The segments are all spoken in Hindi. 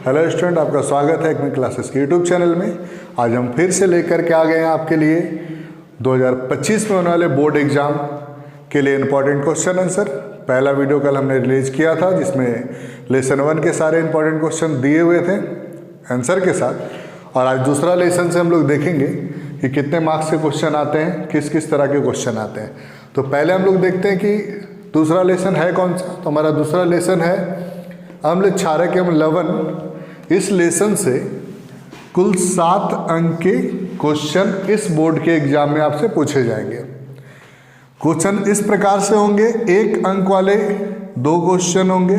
हेलो स्टूडेंट, आपका स्वागत है एकमी क्लासेस के यूट्यूब चैनल में। आज हम फिर से लेकर के आ गए हैं आपके लिए 2025 में होने वाले बोर्ड एग्जाम के लिए इंपॉर्टेंट क्वेश्चन आंसर। पहला वीडियो कल हमने रिलीज किया था जिसमें लेसन 1 के सारे इंपॉर्टेंट क्वेश्चन दिए हुए थे आंसर के साथ, और आज दूसरा लेसन से हम लोग देखेंगे कि कितने मार्क्स के क्वेश्चन आते हैं, किस किस तरह के क्वेश्चन आते हैं। तो पहले हम लोग देखते हैं कि दूसरा लेसन है कौन सा। तो हमारा दूसरा लेसन है अम्ल क्षारक एवं लवण। इस लेसन से कुल 7 अंक के क्वेश्चन इस बोर्ड के एग्जाम में आपसे पूछे जाएंगे। क्वेश्चन इस प्रकार से होंगे: 1 अंक वाले 2 क्वेश्चन होंगे,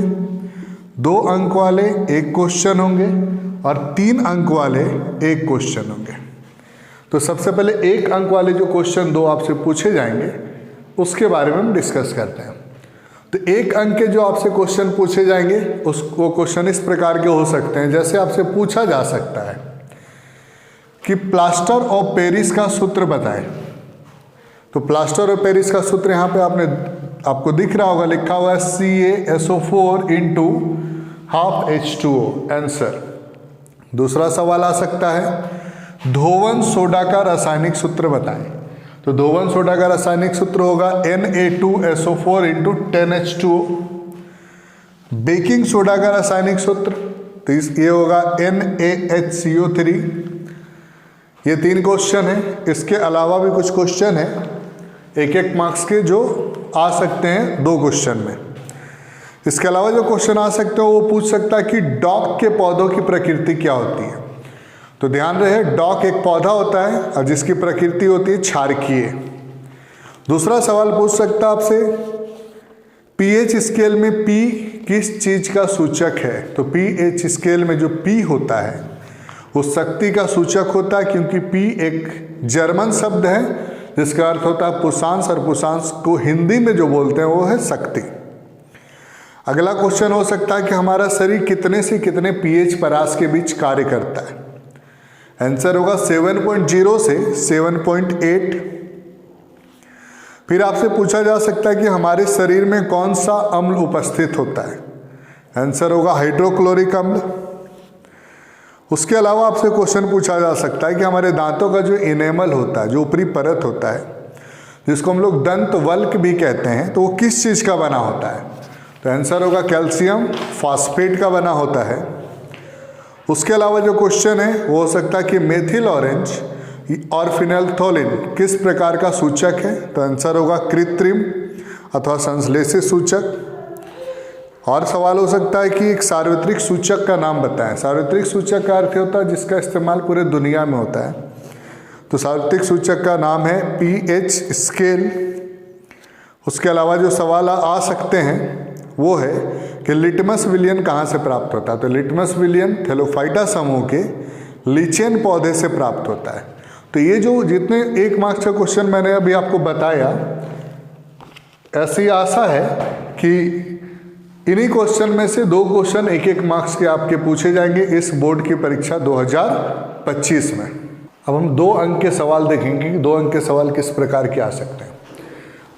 2 अंक वाले 1 क्वेश्चन होंगे और 3 अंक वाले 1 क्वेश्चन होंगे। तो सबसे पहले 1 अंक वाले जो क्वेश्चन 2 आपसे पूछे जाएंगे उसके बारे में हम डिस्कस करते हैं। तो 1 अंक के जो आपसे क्वेश्चन पूछे जाएंगे वो क्वेश्चन इस प्रकार के हो सकते हैं। जैसे आपसे पूछा जा सकता है कि प्लास्टर ऑफ पेरिस का सूत्र बताएं। तो प्लास्टर ऑफ पेरिस का सूत्र यहाँ पे आपको दिख रहा होगा, लिखा हुआ है CaSO4 × ½ H2O। आंसर। दूसरा सवाल आ सकता है धोवन सोडा का रासायनिक सूत्र बताएं। तो धोवन सोडा का रासायनिक सूत्र होगा Na2SO4 × 10H2O। बेकिंग सोडा का रासायनिक सूत्र तो ये होगा NaHCO3। ये 3 क्वेश्चन है। इसके अलावा भी कुछ क्वेश्चन है 1-1 मार्क्स के जो आ सकते हैं 2 क्वेश्चन में। इसके अलावा जो क्वेश्चन आ सकते हैं वो पूछ सकता है कि डॉग के पौधों की प्रकृति क्या होती है। तो ध्यान रहे, डॉक एक पौधा होता है और जिसकी प्रकृति होती है क्षारकीय। दूसरा सवाल पूछ सकता है आपसे पीएच स्केल में P किस चीज का सूचक है। तो पीएच स्केल में जो P होता है वो शक्ति का सूचक होता है, क्योंकि P एक जर्मन शब्द है जिसका अर्थ होता है पुषांश, और पुषांश को हिंदी में जो बोलते हैं वो है शक्ति। अगला क्वेश्चन हो सकता है कि हमारा शरीर कितने से कितने पीएच परास के बीच कार्य करता है। आंसर होगा 7.0 से 7.8। फिर आपसे पूछा जा सकता है कि हमारे शरीर में कौन सा अम्ल उपस्थित होता है। आंसर होगा हाइड्रोक्लोरिक अम्ल। उसके अलावा आपसे क्वेश्चन पूछा जा सकता है कि हमारे दांतों का जो इनेमल होता है, जो ऊपरी परत होता है, जिसको हम लोग दंत वल्क भी कहते हैं, तो वो किस चीज़ का बना होता है। तो आंसर होगा कैल्शियम फॉस्फेट का बना होता है। उसके अलावा जो क्वेश्चन है वो हो सकता है कि मेथिल ऑरेंज और फिनाइलथोलिन किस प्रकार का सूचक है। तो आंसर होगा कृत्रिम अथवा संश्लेषित सूचक। और सवाल हो सकता है कि एक सार्वत्रिक सूचक का नाम बताएं। सार्वत्रिक सूचक का अर्थ होता है जिसका इस्तेमाल पूरे दुनिया में होता है। तो सार्वत्रिक सूचक का नाम है पीएच स्केल। उसके अलावा जो सवाल आ सकते हैं वो है कि लिटमस विलियन कहाँ से प्राप्त होता है। तो लिटमस विलियन थैलोफाइटा समूह के लीचेन पौधे से प्राप्त होता है। तो ये जो जितने 1 मार्क्स का क्वेश्चन मैंने अभी आपको बताया, ऐसी आशा है कि इन्हीं क्वेश्चन में से 2 क्वेश्चन 1-1 मार्क्स के आपके पूछे जाएंगे इस बोर्ड की परीक्षा 2025 में। अब हम 2 अंक के सवाल देखेंगे कि 2 अंक के सवाल किस प्रकार के आ सकते हैं।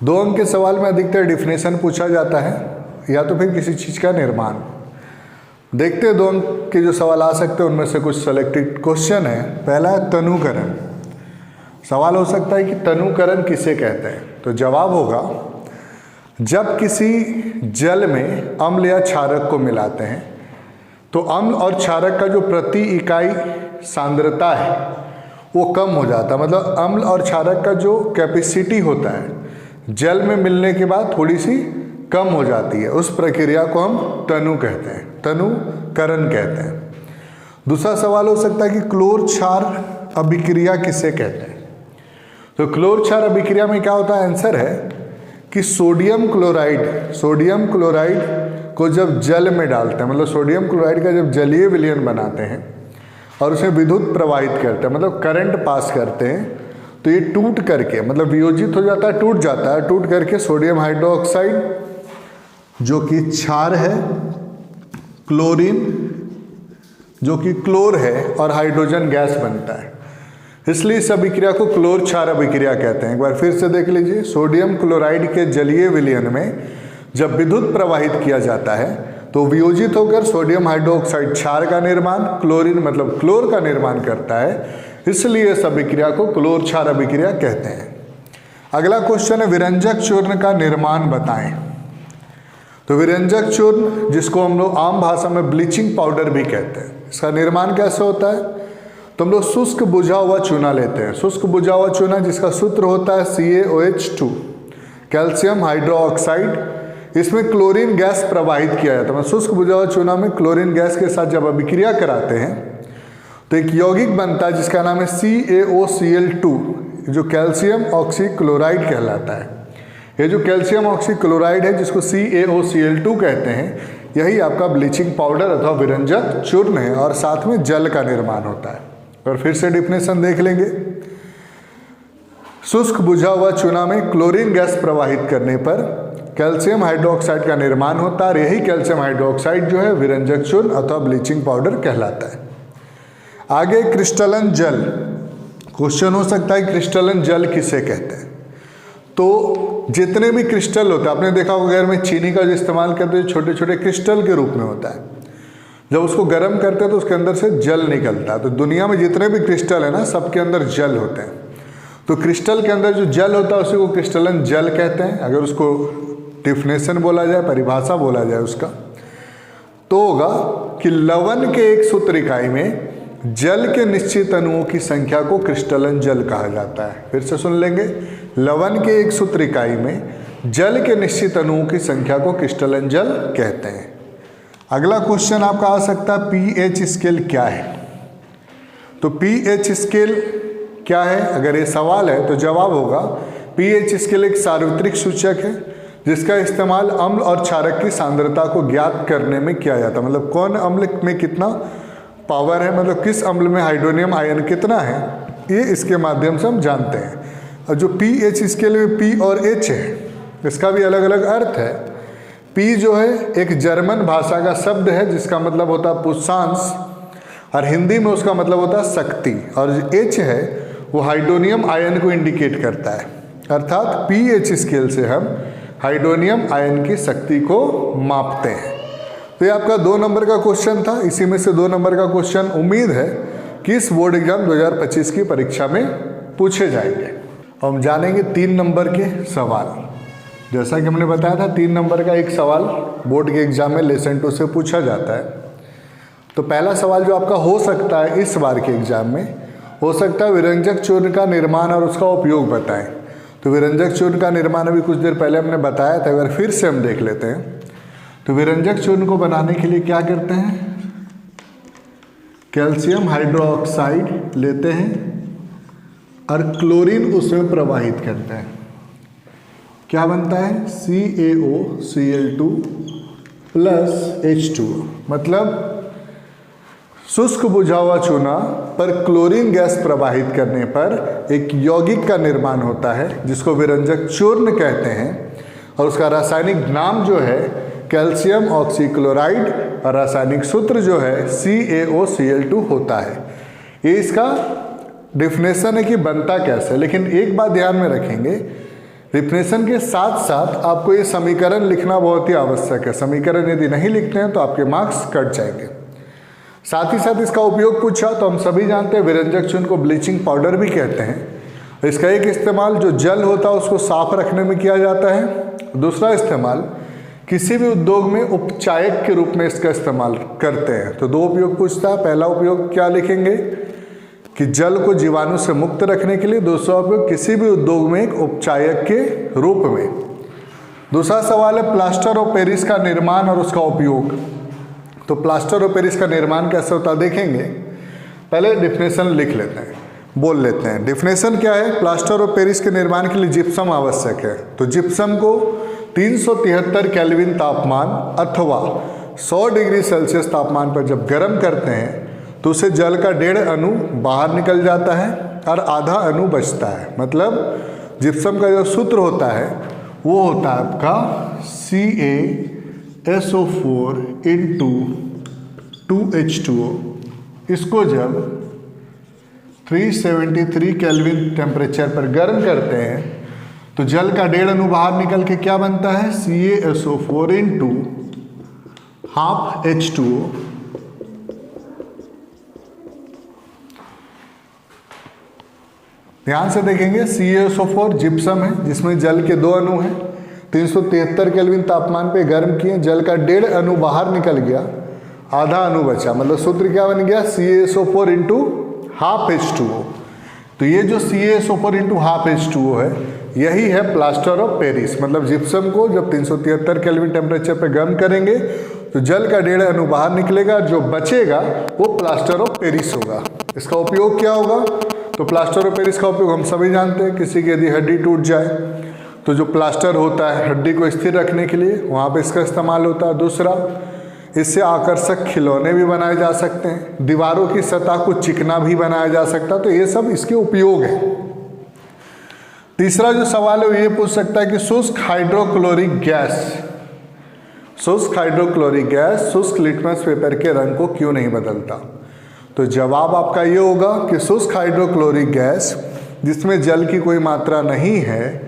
2 अंक के सवाल में अधिकतर डिफिनेशन पूछा जाता है या तो फिर किसी चीज़ का निर्माण। देखते हैं 2 अंक के जो सवाल आ सकते हैं उनमें से कुछ सेलेक्टेड क्वेश्चन है। पहला है तनुकरण। सवाल हो सकता है कि तनुकरण किसे कहते हैं। तो जवाब होगा जब किसी जल में अम्ल या क्षारक को मिलाते हैं तो अम्ल और क्षारक का जो प्रति इकाई सांद्रता है वो कम हो जाता है। मतलब अम्ल और क्षारक का जो कैपेसिटी होता है जल में मिलने के बाद थोड़ी सी कम हो जाती है। उस प्रक्रिया को हम तनु कहते हैं, तनुकरण कहते हैं। दूसरा सवाल हो सकता है कि क्लोर क्षार अभिक्रिया किसे कहते हैं। तो क्लोर क्षार अभिक्रिया में क्या होता है। आंसर है कि सोडियम क्लोराइड को जब जल में डालते हैं, मतलब सोडियम क्लोराइड का जब जलीय विलयन बनाते हैं और उसे विद्युत प्रवाहित करते हैं, मतलब करंट पास करते हैं, तो ये टूट करके मतलब वियोजित हो जाता है, टूट जाता है। टूट करके सोडियम हाइड्रोक्साइड जो कि क्षार है, क्लोरीन जो कि क्लोर है, और हाइड्रोजन गैस बनता है। इसलिए इस अभिक्रिया को क्लोर क्षार अभिक्रिया कहते हैं। एक बार फिर से देख लीजिए, सोडियम क्लोराइड के जलीय विलयन में जब विद्युत प्रवाहित किया जाता है तो वियोजित होकर सोडियम हाइड्रोक्साइड क्षार का निर्माण, क्लोरीन मतलब क्लोर का निर्माण करता है, इसलिए इस अभिक्रिया को क्लोर क्षार अभिक्रिया कहते हैं। अगला क्वेश्चन है विरंजक चूर्ण का निर्माण बताएं। तो विरंजक चूर्ण, जिसको हम लोग आम भाषा में ब्लीचिंग पाउडर भी कहते हैं, इसका निर्माण कैसे होता है? तो हम लोग शुष्क बुझा हुआ चूना लेते हैं। शुष्क बुझा हुआ चूना जिसका सूत्र होता है CaOH2, कैल्शियम हाइड्रोक्साइड। इसमें क्लोरीन गैस प्रवाहित किया जाता है। मतलब शुष्क बुझा हुआ चूना में क्लोरीन गैस के साथ जब अभिक्रिया कराते हैं तो एक यौगिक बनता है जिसका नाम है CaOCl2, जो कैल्शियम ऑक्सीक्लोराइड कहलाता है। ये जो कैल्शियम ऑक्सीक्लोराइड है जिसको CaOCl2 कहते हैं, यही आपका ब्लीचिंग पाउडर अथवा विरंजक चूर्ण है और साथ में जल का निर्माण होता है। और फिर से डिफिनेशन देख लेंगे। शुष्क बुझा हुआ चूना में क्लोरीन गैस प्रवाहित करने पर कैल्शियम हाइड्रोक्साइड का निर्माण होता है और यही कैल्शियम हाइड्रोक्साइड जो है विरंजक चूर्ण अथवा ब्लीचिंग पाउडर कहलाता है। आगे क्रिस्टलन जल। क्वेश्चन हो सकता है क्रिस्टलन जल किसे कहते हैं? तो जितने भी क्रिस्टल होते हैं, आपने देखा होगा घर में चीनी का जो इस्तेमाल करते हैं छोटे छोटे क्रिस्टल के रूप में होता है। जब उसको गर्म करते हैं तो उसके अंदर से जल निकलता है। तो दुनिया में जितने भी क्रिस्टल है ना, सबके अंदर जल होते हैं। तो क्रिस्टल के अंदर जो जल होता है उसी को क्रिस्टलन जल कहते हैं। अगर उसको डिफिनेशन बोला जाए, परिभाषा बोला जाए उसका, तो होगा कि लवण के एक सूत्र इकाई में जल के निश्चित अणुओं की संख्या को क्रिस्टलन जल कहा जाता है। फिर से सुन लेंगे, लवण के एक सूत्र इकाई में जल के निश्चित अणुओं की संख्या को क्रिस्टलन जल कहते हैं। अगला क्वेश्चन आपका आ सकता है पीएच स्केल क्या है? तो पीएच स्केल क्या है, अगर ये सवाल है तो जवाब होगा पीएच स्केल एक सार्वत्रिक सूचक है जिसका इस्तेमाल अम्ल और क्षारक की सांद्रता को ज्ञात करने में किया जाता है। मतलब कौन अम्ल में कितना पावर है, मतलब किस अम्ल में हाइड्रोनियम आयन कितना है, ये इसके माध्यम से हम जानते हैं। और जो पीएच स्केल में पी और एच है, इसका भी अलग अलग अर्थ है। पी जो है एक जर्मन भाषा का शब्द है जिसका मतलब होता है पुष्पांश और हिंदी में उसका मतलब होता है शक्ति, और जो एच है वो हाइड्रोनियम आयन को इंडिकेट करता है। अर्थात पीएच स्केल से हम हाइड्रोनियम आयन की शक्ति को मापते हैं। तो ये आपका 2 नंबर का क्वेश्चन था। इसी में से 2 नंबर का क्वेश्चन उम्मीद है कि इस बोर्ड एग्जाम 2025 की परीक्षा में पूछे जाएंगे। हम जानेंगे 3 नंबर के सवाल। जैसा कि हमने बताया था 3 नंबर का एक सवाल बोर्ड के एग्जाम में लेसन 2 से पूछा जाता है। तो पहला सवाल जो आपका हो सकता है इस बार के एग्जाम में, हो सकता है विरंजक चूर्ण का निर्माण और उसका उपयोग बताएं। तो विरंजक चूर्ण का निर्माण अभी कुछ देर पहले हमने बताया था, अगर फिर से हम देख लेते हैं। तो विरंजक चूर्ण को बनाने के लिए क्या करते हैं, कैल्शियम हाइड्रोक्साइड लेते हैं और क्लोरीन उसमें प्रवाहित करते हैं। क्या बनता है CaOCl2 प्लस H2O। मतलब शुष्क बुझा हुआ चूना पर क्लोरीन गैस प्रवाहित करने पर एक यौगिक का निर्माण होता है जिसको विरंजक चूर्ण कहते हैं, और उसका रासायनिक नाम जो है कैल्शियम ऑक्सीक्लोराइड और रासायनिक सूत्र जो है CaOCl2 होता है। ये इसका डिफिनेशन है कि बनता कैसे। लेकिन एक बात ध्यान में रखेंगे, डिफिनेशन के साथ साथ आपको ये समीकरण लिखना बहुत ही आवश्यक है। समीकरण यदि नहीं लिखते हैं तो आपके मार्क्स कट जाएंगे। साथ ही साथ इसका उपयोग पूछा तो हम सभी जानते हैं विरंजक चूर्ण को ब्लीचिंग पाउडर भी कहते हैं। इसका एक इस्तेमाल जो जल होता है उसको साफ रखने में किया जाता है। दूसरा इस्तेमाल किसी भी उद्योग में उपचायक के रूप में इसका इस्तेमाल करते हैं। तो 2 उपयोग पूछता है। पहला उपयोग क्या लिखेंगे कि जल को जीवाणु से मुक्त रखने के लिए। दूसरा उपयोग किसी भी उद्योग में एक उपचायक के रूप में। दूसरा सवाल है प्लास्टर ऑफ पेरिस का निर्माण और उसका उपयोग। तो प्लास्टर ऑफ पेरिस का निर्माण कैसे होता है देखेंगे। पहले डिफिनेशन लिख लेते हैं, बोल लेते हैं। डिफिनेशन क्या है, प्लास्टर ऑफ पेरिस के निर्माण के लिए जिप्सम आवश्यक है। तो जिप्सम को 373 केल्विन तापमान अथवा 100 डिग्री सेल्सियस तापमान पर जब गर्म करते हैं तो उससे जल का 1.5 अणु बाहर निकल जाता है और आधा अणु बचता है। मतलब जिप्सम का जो सूत्र होता है वो होता है आपका CaSO4 × 2H2O। इसको जब 373 केल्विन टेम्परेचर पर गर्म करते हैं तो जल का 1.5 अणु बाहर निकल के क्या बनता है CaSO4 × हाफ H2O, ध्यान से देखेंगे CaSO4 जिप्सम है जिसमें जल के 2 अणु हैं, 373 केल्विन तापमान पे गर्म किए, जल का 1.5 अणु बाहर निकल गया, आधा अणु बचा, मतलब सूत्र क्या बन गया CaSO4 इंटू हाफ H2O। तो ये जो CaSO4 इंटू हाफ H2O है यही है प्लास्टर ऑफ पेरिस। मतलब जिप्सम को जब 373 केल्विन टेम्परेचर पे गर्म करेंगे तो जल का 1.5 अणु बाहर निकलेगा, जो बचेगा वो प्लास्टर ऑफ पेरिस होगा। इसका उपयोग क्या होगा? तो प्लास्टर ऑफ पेरिस का उपयोग हम सभी जानते हैं, किसी की यदि हड्डी टूट जाए तो जो प्लास्टर होता है हड्डी को स्थिर रखने के लिए, वहाँ पे इसका इस्तेमाल होता है। दूसरा, इससे आकर्षक खिलौने भी बनाए जा सकते हैं, दीवारों की सतह को चिकना भी बनाया जा सकता है, तो ये सब इसके उपयोग है। तीसरा जो सवाल है वो ये पूछ सकता है कि शुष्क हाइड्रोक्लोरिक गैस शुष्क लिटमस पेपर के रंग को क्यों नहीं बदलता? तो जवाब आपका ये होगा कि शुष्क हाइड्रोक्लोरिक गैस जिसमें जल की कोई मात्रा नहीं है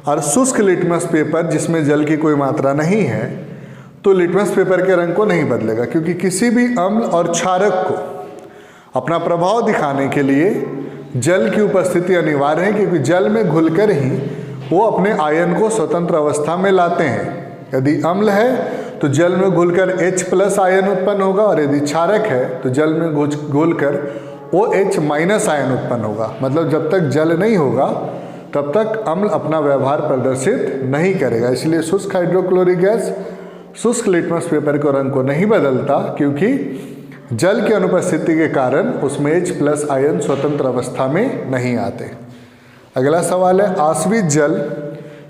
और शुष्क लिटमस पेपर जिसमें जल की कोई मात्रा नहीं है, तो लिटमस पेपर के रंग को नहीं बदलेगा, क्योंकि किसी भी अम्ल और क्षारक को अपना प्रभाव दिखाने के लिए जल की उपस्थिति अनिवार्य है, क्योंकि जल में घुलकर ही वो अपने आयन को स्वतंत्र अवस्था में लाते हैं। यदि अम्ल है तो जल में घुलकर H+ आयन उत्पन्न होगा, और यदि क्षारक है तो जल में घुलकर OH- आयन उत्पन्न होगा। मतलब जब तक जल नहीं होगा तब तक अम्ल अपना व्यवहार प्रदर्शित नहीं करेगा। इसलिए शुष्क हाइड्रोक्लोरिक गैस शुष्क लिटमस पेपर के रंग को नहीं बदलता, क्योंकि जल की अनुपस्थिति के कारण उसमें H+ आयन स्वतंत्र अवस्था में नहीं आते। अगला सवाल है, आश्वित जल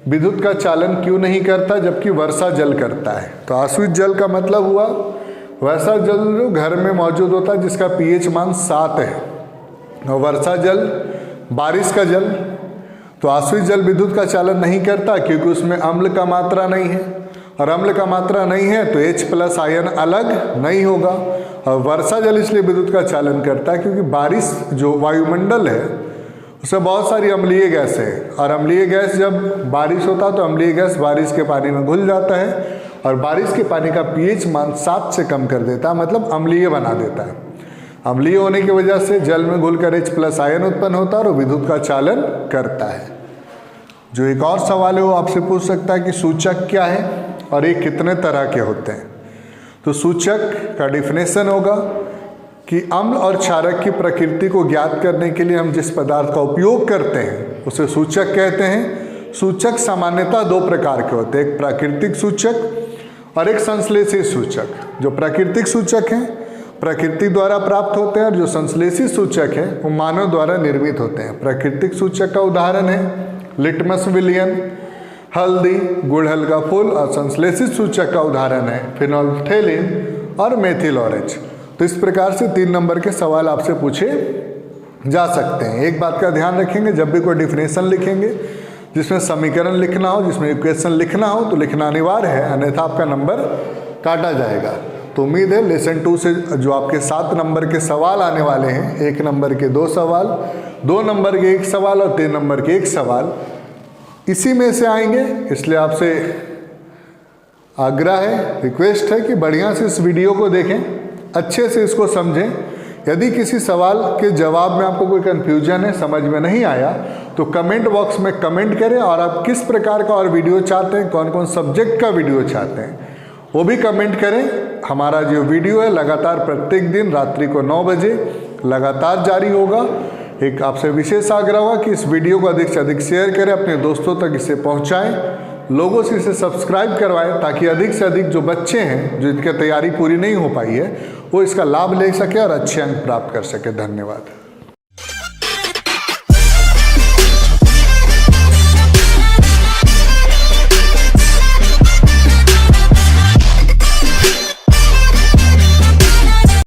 विद्युत का चालन क्यों नहीं करता जबकि वर्षा जल करता है? तो आश्वित जल का मतलब हुआ वैसा जल जो घर में मौजूद होता है जिसका pH मान 7 है, और वर्षा जल बारिश का जल। तो आश्वित जल विद्युत का चालन नहीं करता क्योंकि उसमें अम्ल का मात्रा नहीं है, और अम्ल का मात्रा नहीं है तो H+ आयन अलग नहीं होगा। और वर्षा जल इसलिए विद्युत का चालन करता है क्योंकि बारिश जो वायुमंडल है उसमें बहुत सारी अम्लीय गैस है, और अम्लीय गैस जब बारिश होता तो अम्लीय गैस बारिश के पानी में घुल जाता है, और बारिश के पानी का pH मान 7 से कम कर देता है, मतलब अम्लीय बना देता है। अम्लीय होने की वजह से जल में घुलकर H+ आयन उत्पन्न होता है और विद्युत का चालन करता है। जो एक और सवाल है वो आपसे पूछ सकता है कि सूचक क्या है और ये कितने तरह के होते हैं? तो सूचक का डिफिनेशन होगा कि अम्ल और क्षारक की प्रकृति को ज्ञात करने के लिए हम जिस पदार्थ का उपयोग करते हैं उसे सूचक कहते हैं। सूचक सामान्यतः 2 प्रकार के होते हैं, एक प्राकृतिक सूचक और एक संश्लेषित सूचक। जो प्राकृतिक सूचक हैं प्रकृति द्वारा प्राप्त होते हैं, और जो संश्लेषित सूचक हैं वो मानव द्वारा निर्मित होते हैं। प्राकृतिक सूचक का उदाहरण है लिटमस विलयन, हल्दी, गुड़हल का फूल, और संश्लेषित सूचक का उदाहरण है फिनोल्फ्थेलिन और मेथिल ऑरेंज। तो इस प्रकार से 3 नंबर के सवाल आपसे पूछे जा सकते हैं। एक बात का ध्यान रखेंगे, जब भी कोई डिफिनेशन लिखेंगे जिसमें समीकरण लिखना हो, जिसमें इक्वेशन लिखना हो, तो लिखना अनिवार्य है, अन्यथा आपका नंबर काटा जाएगा। तो उम्मीद है लेसन 2 से जो आपके 7 नंबर के सवाल आने वाले हैं, 1 नंबर के 2 सवाल, 2 नंबर के 1 सवाल और 3 नंबर के 1 सवाल इसी में से आएंगे। इसलिए आपसे आग्रह है, रिक्वेस्ट है कि बढ़िया से इस वीडियो को देखें, अच्छे से इसको समझें। यदि किसी सवाल के जवाब में आपको कोई कन्फ्यूजन है, समझ में नहीं आया, तो कमेंट बॉक्स में कमेंट करें, और आप किस प्रकार का और वीडियो चाहते हैं, कौन कौन सब्जेक्ट का वीडियो चाहते हैं वो भी कमेंट करें। हमारा जो वीडियो है लगातार प्रत्येक दिन रात्रि को 9 बजे लगातार जारी होगा। एक आपसे विशेष आग्रह होगा कि इस वीडियो को अधिक से अधिक शेयर करें, अपने दोस्तों तक इसे पहुंचाएं, लोगों से इसे सब्सक्राइब करवाएं, ताकि अधिक से अधिक जो बच्चे हैं जो इनकी तैयारी पूरी नहीं हो पाई है वो इसका लाभ ले सके और अच्छे अंक प्राप्त कर सके। धन्यवाद।